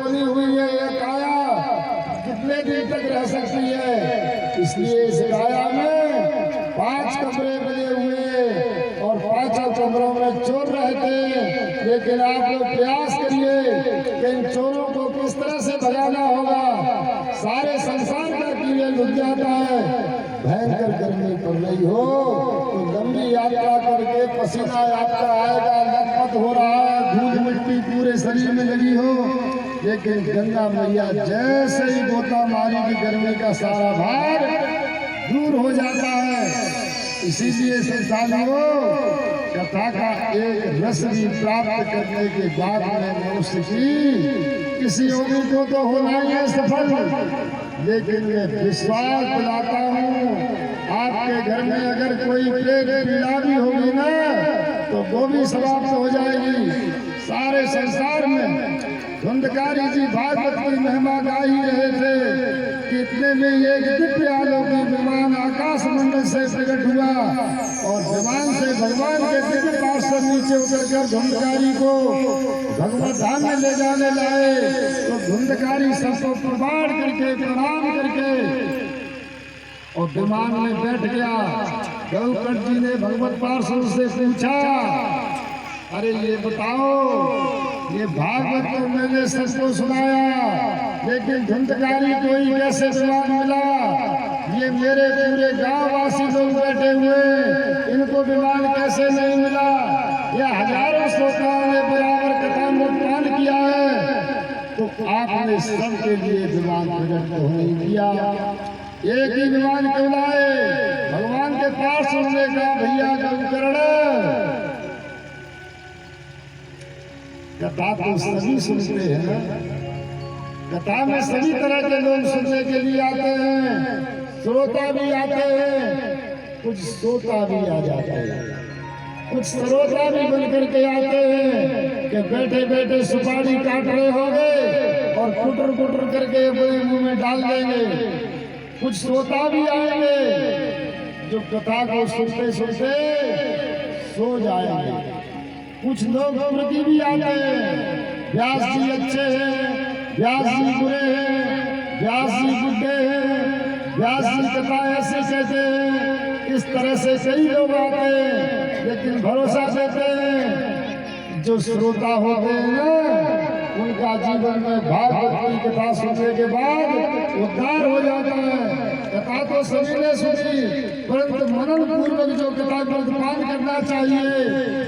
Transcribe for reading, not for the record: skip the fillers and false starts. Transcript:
बनी हुई है ये काया कितने दिन तक रह सकती है। इसलिए इस काया में 5 कमरे बने हुए और 5 कमरों में चोर रहते। लेकिन आप लोग प्रयास करिए कि इन चोरों को किस तरह से भगाना होगा। सारे संसार का कीड़े लुट जाता है। भयंकर गर्मी पड़ रही हो तो लंबी यात्रा करके पसीना आपका आएगा, लथपथ हो रहा है, धूल मिट्टी पूरे शरीर में लगी हो, लेकिन गंगा मैया जैसे ही गोता मारी की गर्मी का सारा भार दूर हो जाता है। इसीलिए संसारियों कथा का एक रस भी प्राप्त करने के बाद में मनुष्य की किसी योगी को तो होना ही है सफल। लेकिन मैं विश्वास दिलाता हूँ आपके घर में अगर कोई पेट पीड़ा भी होगी ना तो वो भी समाप्त हो जाएगी। सारे संसार में धुंधकारी जी भागवत की महिमा गा ही रहे थे। कितने में एक दिव्य आलोकी विमान आकाश मंडल से प्रकट हुआ और विमान से भगवान के दिव्य पार्षद नीचे उतरकर धुंधकारी को भगवत धाम में ले जाने लाए। तो धुंधकारी सबको प्रणाम करके और विमान में बैठ गया। गौकट जी ने भगवत पार्षद से पूछा, अरे ये बताओ, ये भागवत तो मैंने सबको सुनाया, लेकिन धुंधकारी कोई कैसे विमान मिला? ये मेरे पूरे गांव वासी लोग बैठे हुए, इनको विमान कैसे नहीं मिला? ये हजारों श्रोताओं ने बराबर कथामृत पान किया है, तो आपने सबके लिए विमान प्रकट तो नहीं किया। एक ही विमान क्यों लाए? भगवान के पास सुनने का भैया गौकर्ण, कथा तो सभी सुनते हैं ना, कथा में सभी तरह के लोग सुनने के लिए आते हैं, श्रोता भी आते हैं, कुछ श्रोता भी आ जाते हैं, कुछ श्रोता भी बन करके आते हैं कि बैठे बैठे सुपारी काट रहे होंगे और कुटर कुटर करके अपने मुंह में डाल देंगे। कुछ श्रोता भी आएंगे जो कथा को सुनते सुनते सो जाएंगे। कुछ लोग प्रति भी आते हैं, व्यास जी अच्छे हैं, व्यास जी बुरे हैं, व्यास जी बुढ़े हैं, व्यास जी कथा ऐसे कहते हैं। इस तरह से कई लोग आते हैं, लेकिन भरोसा देते हैं जो श्रोता होते हैं ना, उनका जीवन में भागवत की कथा सुनने के बाद उद्धार हो जाता है। कथा तो सभी ने सुनी, परंतु मनन पूर्वक जो कथा पर पान करना चाहिए।